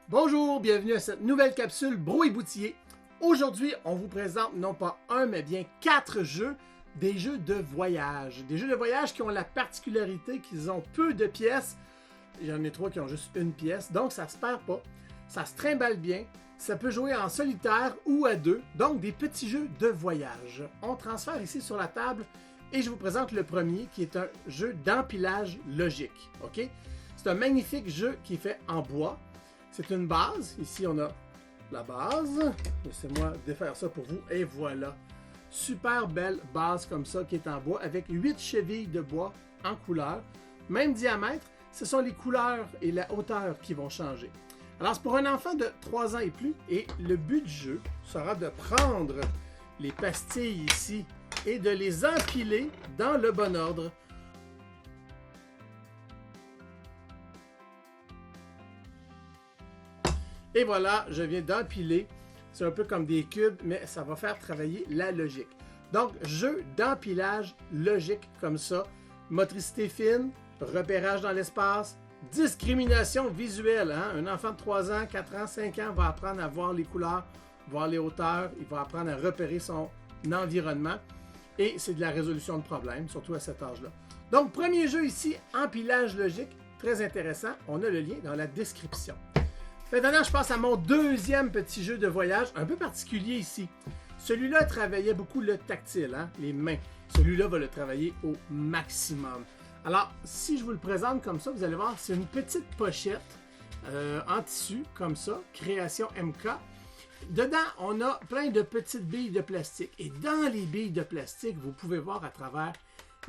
Bonjour, bienvenue à cette nouvelle capsule Bro et Boutillé. Aujourd'hui, on vous présente non pas un, mais bien 4 jeux, des jeux de voyage. Des jeux de voyage qui ont la particularité qu'ils ont peu de pièces. Il y en a 3 qui ont juste une pièce, donc ça se perd pas. Ça se trimballe bien. Ça peut jouer en solitaire ou à 2, donc des petits jeux de voyage. On transfère ici sur la table et je vous présente le premier qui est un jeu d'empilage logique. Ok? C'est un magnifique jeu qui est fait en bois. C'est une base. Ici, on a la base. Laissez-moi défaire ça pour vous. Et voilà. Super belle base comme ça qui est en bois avec 8 chevilles de bois en couleur. Même diamètre. Ce sont les couleurs et la hauteur qui vont changer. Alors, c'est pour un enfant de 3 ans et plus. Et le but du jeu sera de prendre les pastilles ici et de les empiler dans le bon ordre. Et voilà, je viens d'empiler. C'est un peu comme des cubes, mais ça va faire travailler la logique. Donc, jeu d'empilage logique comme ça. Motricité fine, repérage dans l'espace, discrimination visuelle. Hein? Un enfant de 3 ans, 4 ans, 5 ans va apprendre à voir les couleurs, voir les hauteurs. Il va apprendre à repérer son environnement. Et c'est de la résolution de problèmes, surtout à cet âge-là. Donc, premier jeu ici, empilage logique. Très intéressant. On a le lien dans la description. Maintenant, je passe à mon deuxième petit jeu de voyage, un peu particulier ici. Celui-là travaillait beaucoup le tactile, hein, les mains. Celui-là va le travailler au maximum. Alors, si je vous le présente comme ça, vous allez voir, c'est une petite pochette en tissu, comme ça, création MK. Dedans, on a plein de petites billes de plastique. Et dans les billes de plastique, vous pouvez voir à travers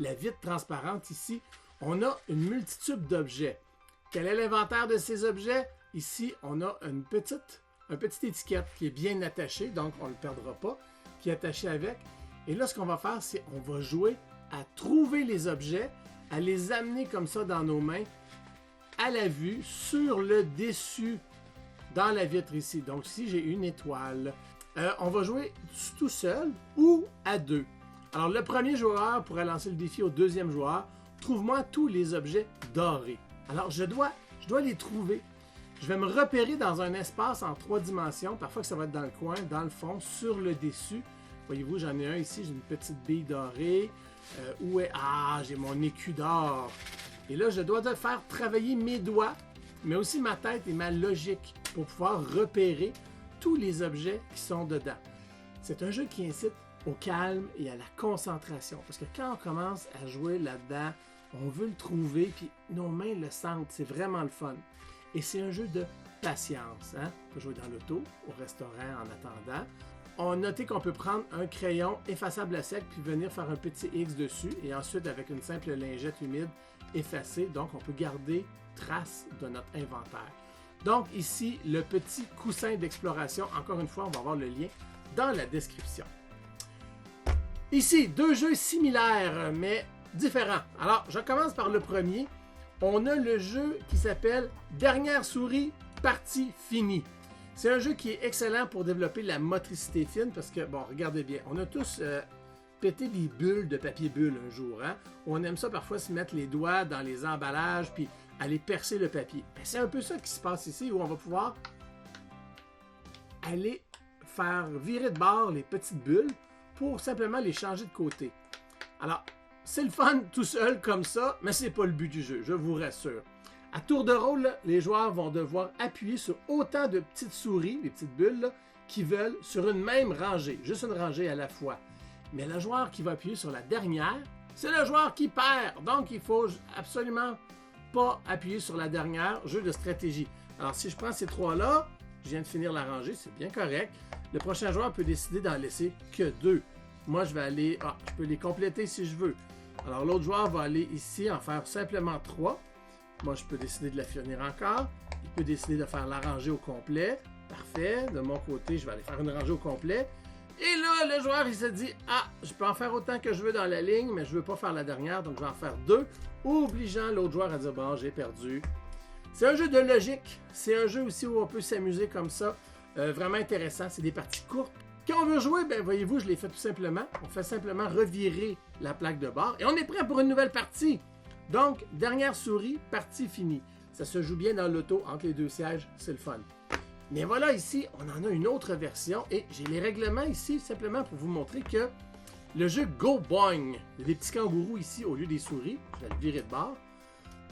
la vitre transparente ici, on a une multitude d'objets. Quel est l'inventaire de ces objets? Ici, on a une petite étiquette qui est bien attachée, donc on ne le perdra pas, qui est attachée avec. Et là, ce qu'on va faire, c'est qu'on va jouer à trouver les objets, à les amener comme ça dans nos mains, à la vue, sur le dessus, dans la vitre ici. Donc ici, j'ai une étoile. On va jouer tout seul ou à 2. Alors, le premier joueur pourrait lancer le défi au deuxième joueur. Trouve-moi tous les objets dorés. Alors, je dois les trouver. Je vais me repérer dans un espace en 3 dimensions. Parfois que ça va être dans le coin, dans le fond, sur le dessus. Voyez-vous, j'en ai un ici, j'ai une petite bille dorée. Où est... Ah, j'ai mon écu d'or. Et là, je dois faire travailler mes doigts, mais aussi ma tête et ma logique pour pouvoir repérer tous les objets qui sont dedans. C'est un jeu qui incite au calme et à la concentration. Parce que quand on commence à jouer là-dedans, on veut le trouver, puis nos mains le sentent. C'est vraiment le fun. Et c'est un jeu de patience. Hein? On peut jouer dans l'auto, au restaurant en attendant. On a noté qu'on peut prendre un crayon effaçable à sec puis venir faire un petit X dessus et ensuite avec une simple lingette humide effacer. Donc on peut garder trace de notre inventaire. Donc ici, le petit coussin d'exploration. Encore une fois, on va avoir le lien dans la description. Ici, 2 jeux similaires mais différents. Alors, je commence par le premier. On a le jeu qui s'appelle Dernière souris, partie finie. C'est un jeu qui est excellent pour développer la motricité fine parce que, bon, regardez bien, on a tous pété des bulles de papier bulle un jour. Hein? On aime ça parfois se mettre les doigts dans les emballages puis aller percer le papier. C'est un peu ça qui se passe ici où on va pouvoir aller faire virer de bord les petites bulles pour simplement les changer de côté. Alors, c'est le fun tout seul comme ça, mais c'est pas le but du jeu, je vous rassure. À tour de rôle, les joueurs vont devoir appuyer sur autant de petites souris, les petites bulles, qu'ils veulent sur une même rangée, juste une rangée à la fois. Mais le joueur qui va appuyer sur la dernière, c'est le joueur qui perd. Donc, il faut absolument pas appuyer sur la dernière, jeu de stratégie. Alors, si je prends ces 3-là, je viens de finir la rangée, c'est bien correct. Le prochain joueur peut décider d'en laisser que 2. Moi, je vais aller... je peux les compléter si je veux. Alors, l'autre joueur va aller ici en faire simplement 3. Moi, je peux décider de la finir encore. Il peut décider de faire la rangée au complet. Parfait. De mon côté, je vais aller faire une rangée au complet. Et là, le joueur, il se dit, je peux en faire autant que je veux dans la ligne, mais je ne veux pas faire la dernière, donc je vais en faire 2, obligeant l'autre joueur à dire, bon, j'ai perdu. C'est un jeu de logique. C'est un jeu aussi où on peut s'amuser comme ça. Vraiment intéressant. C'est des parties courtes. Quand on veut jouer, ben voyez-vous, je l'ai fait tout simplement. On fait simplement revirer la plaque de bord et on est prêt pour une nouvelle partie. Donc, dernière souris, partie finie. Ça se joue bien dans l'auto entre les 2 sièges, c'est le fun. Mais voilà, ici, on en a une autre version et j'ai les règlements ici simplement pour vous montrer que le jeu Go Boing, il y a des petits kangourous ici au lieu des souris, je vais le virer de bord.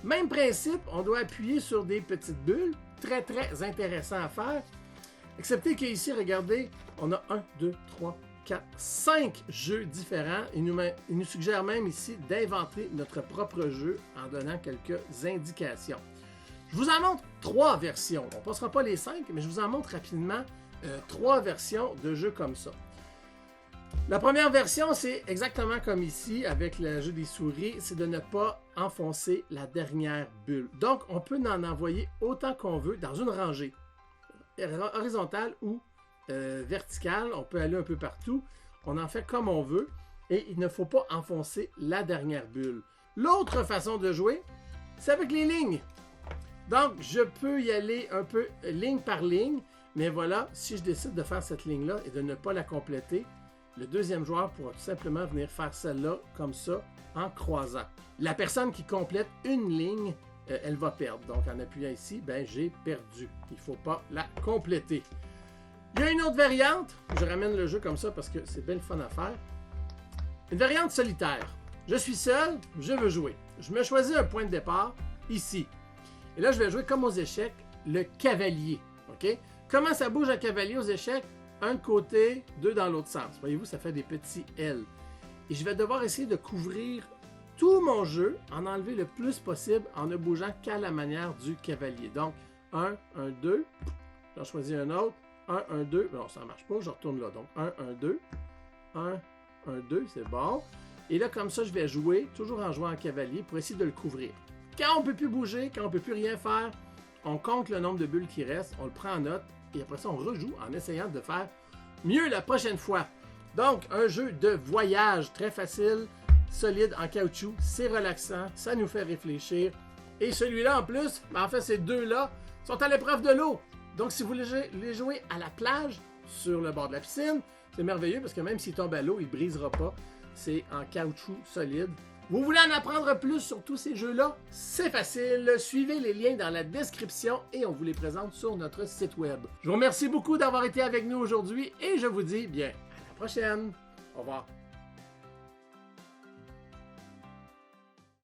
Même principe, on doit appuyer sur des petites bulles, très très intéressant à faire. Excepté qu'ici, regardez, on a 1, 2, 3, 4, 5 jeux différents. Il nous suggère même ici d'inventer notre propre jeu en donnant quelques indications. Je vous en montre 3 versions. On ne passera pas les 5, mais je vous en montre rapidement 3 versions de jeux comme ça. La première version, c'est exactement comme ici avec le jeu des souris, c'est de ne pas enfoncer la dernière bulle. Donc, on peut en envoyer autant qu'on veut dans une rangée, horizontale ou verticale. On peut aller un peu partout. On en fait comme on veut et il ne faut pas enfoncer la dernière bulle. L'autre façon de jouer, c'est avec les lignes. Donc, je peux y aller un peu ligne par ligne, mais voilà, si je décide de faire cette ligne-là et de ne pas la compléter, le deuxième joueur pourra tout simplement venir faire celle-là comme ça en croisant. La personne qui complète une ligne, elle va perdre. Donc, en appuyant ici, ben, j'ai perdu. Il ne faut pas la compléter. Il y a une autre variante. Je ramène le jeu comme ça parce que c'est bien le fun à faire. Une variante solitaire. Je suis seul, je veux jouer. Je me choisis un point de départ, ici. Et là, je vais jouer comme aux échecs, le cavalier. OK? Comment ça bouge un cavalier aux échecs? Un de côté, 2 dans l'autre sens. Voyez-vous, ça fait des petits L. Et je vais devoir essayer de couvrir tout mon jeu, en enlever le plus possible en ne bougeant qu'à la manière du cavalier. Donc, 1, 1, 2. J'en choisis un autre. 1, 1, 2. Non, ça ne marche pas. Je retourne là. Donc, 1, 1, 2. 1, 1, 2. C'est bon. Et là, comme ça, je vais jouer, toujours en jouant en cavalier, pour essayer de le couvrir. Quand on ne peut plus bouger, quand on ne peut plus rien faire, on compte le nombre de bulles qui restent, on le prend en note, et après ça, on rejoue en essayant de faire mieux la prochaine fois. Donc, un jeu de voyage très facile, solide en caoutchouc, c'est relaxant, ça nous fait réfléchir. Et celui-là, en plus, en fait, ces deux-là sont à l'épreuve de l'eau. Donc, si vous les jouez à la plage, sur le bord de la piscine, c'est merveilleux parce que même s'il tombe à l'eau, il ne brisera pas. C'est en caoutchouc solide. Vous voulez en apprendre plus sur tous ces jeux-là? C'est facile, suivez les liens dans la description et on vous les présente sur notre site web. Je vous remercie beaucoup d'avoir été avec nous aujourd'hui et je vous dis bien à la prochaine. Au revoir.